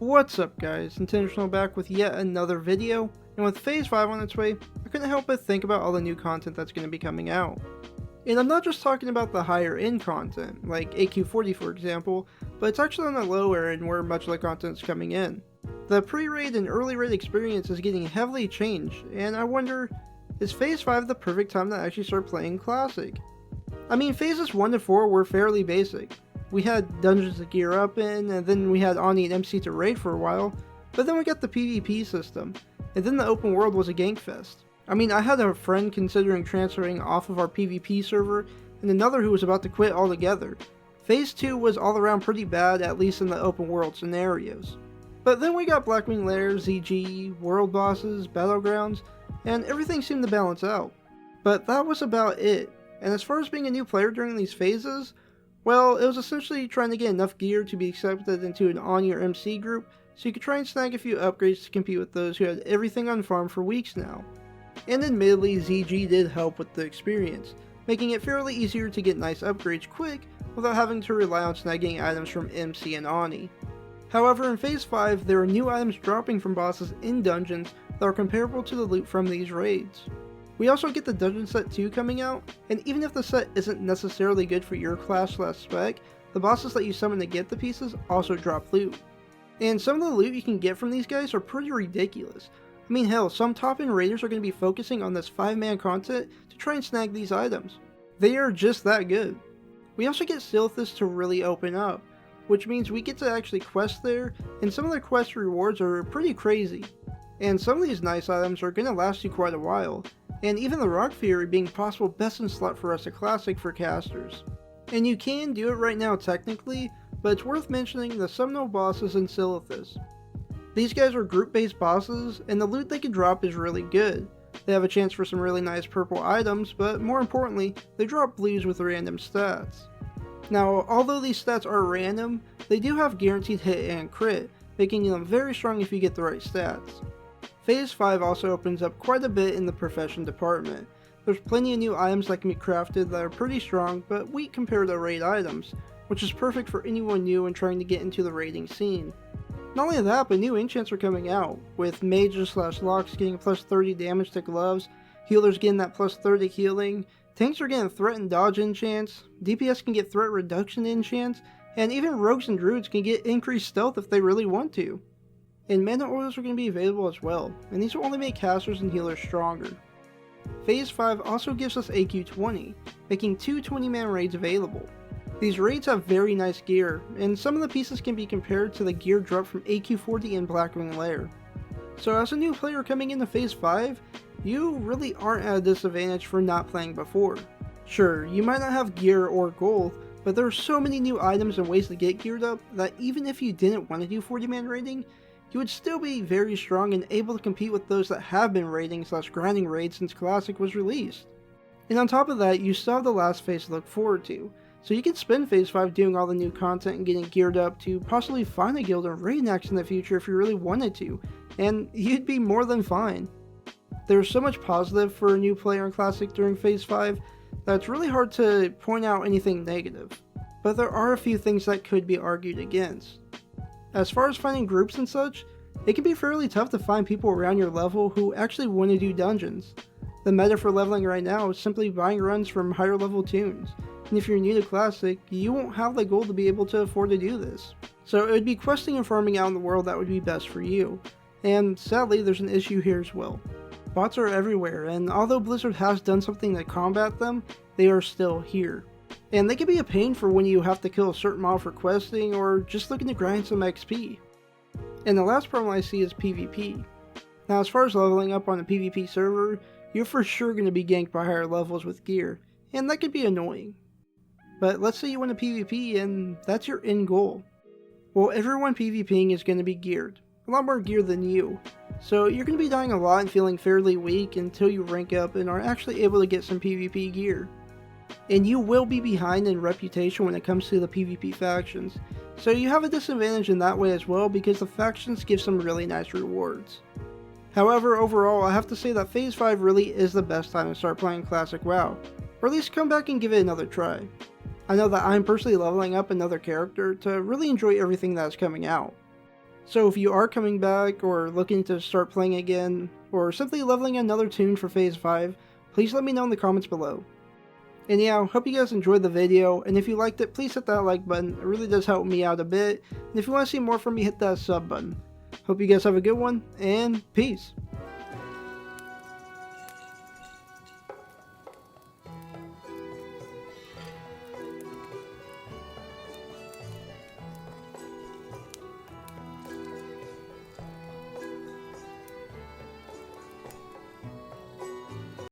What's up guys, Intentional back with yet another video, and with Phase 5 on its way, I couldn't help but think about all the new content that's going to be coming out. And I'm not just talking about the higher end content, like AQ40 for example, but it's actually on the lower end where much of the content is coming in. The pre-raid and early raid experience is getting heavily changed, and I wonder, is Phase 5 the perfect time to actually start playing Classic? I mean, Phases 1 to 4 were fairly basic. We had dungeons to gear up in, and then we had Ani and MC to raid for a while, but then we got the PvP system, and then the open world was a gank fest. I mean, I had a friend considering transferring off of our PvP server, and another who was about to quit altogether. Phase 2 was all around pretty bad, at least in the open world scenarios. But then we got Blackwing Lair, ZG, world bosses, battlegrounds, and everything seemed to balance out. But that was about it, and as far as being a new player during these phases, well, it was essentially trying to get enough gear to be accepted into an Ani or MC group, so you could try and snag a few upgrades to compete with those who had everything on farm for weeks now. And admittedly, ZG did help with the experience, making it fairly easier to get nice upgrades quick without having to rely on snagging items from MC and Ani. However, in Phase 5, there are new items dropping from bosses in dungeons that are comparable to the loot from these raids. We also get the Dungeon Set 2 coming out, and even if the set isn't necessarily good for your class/spec, the bosses that you summon to get the pieces also drop loot. And some of the loot you can get from these guys are pretty ridiculous. I mean hell, some top-end raiders are going to be focusing on this 5-man content to try and snag these items. They are just that good. We also get Silithus to really open up, which means we get to actually quest there, and some of the quest rewards are pretty crazy. And some of these nice items are going to last you quite a while, and even the Rock Fury being possible best in slot for us a classic for casters. And you can do it right now technically, but it's worth mentioning the Seminole bosses in Silithus. These guys are group-based bosses, and the loot they can drop is really good. They have a chance for some really nice purple items, but more importantly, they drop blues with random stats. Now, although these stats are random, they do have guaranteed hit and crit, making them very strong if you get the right stats. Phase 5 also opens up quite a bit in the profession department. There's plenty of new items that can be crafted that are pretty strong but weak compared to raid items, which is perfect for anyone new and trying to get into the raiding scene. Not only that, but new enchants are coming out, with mages/locks getting plus 30 damage to gloves, healers getting that plus 30 healing, tanks are getting threat and dodge enchants, DPS can get threat reduction enchants, and even rogues and druids can get increased stealth if they really want to. And mana oils are going to be available as well, and these will only make casters and healers stronger. Phase 5 also gives us AQ20, making 2 20-man raids available. These raids have very nice gear, and some of the pieces can be compared to the gear drop from AQ40 in Blackwing Lair. So as a new player coming into Phase 5, you really aren't at a disadvantage for not playing before. Sure, you might not have gear or gold, but there are so many new items and ways to get geared up that even if you didn't want to do 40-man raiding, you would still be very strong and able to compete with those that have been raiding/grinding raids since Classic was released. And on top of that, you still have the last phase to look forward to, so you can spend Phase 5 doing all the new content and getting geared up to possibly find a guild or raid next in the future if you really wanted to, and you'd be more than fine. There's so much positive for a new player in Classic during Phase 5 that it's really hard to point out anything negative, but there are a few things that could be argued against. As far as finding groups and such, it can be fairly tough to find people around your level who actually want to do dungeons. The meta for leveling right now is simply buying runs from higher level tunes, and if you're new to Classic, you won't have the gold to be able to afford to do this. So it would be questing and farming out in the world that would be best for you, and sadly there's an issue here as well. Bots are everywhere, and although Blizzard has done something to combat them, they are still here. And they can be a pain for when you have to kill a certain mob for questing or just looking to grind some XP. And the last problem I see is PvP. Now as far as leveling up on a PvP server, you're for sure going to be ganked by higher levels with gear, and that could be annoying. But let's say you win a PvP and that's your end goal. Well, everyone PvPing is going to be geared, a lot more gear than you, so you're going to be dying a lot and feeling fairly weak until you rank up and are actually able to get some PvP gear. And you will be behind in reputation when it comes to the PvP factions, so you have a disadvantage in that way as well because the factions give some really nice rewards. However, overall, I have to say that Phase 5 really is the best time to start playing Classic WoW, or at least come back and give it another try. I know that I'm personally leveling up another character to really enjoy everything that is coming out. So if you are coming back or looking to start playing again, or simply leveling another tune for Phase 5, please let me know in the comments below. Anyhow, hope you guys enjoyed the video, and if you liked it, please hit that like button. It really does help me out a bit, and if you want to see more from me, hit that sub button. Hope you guys have a good one, and peace!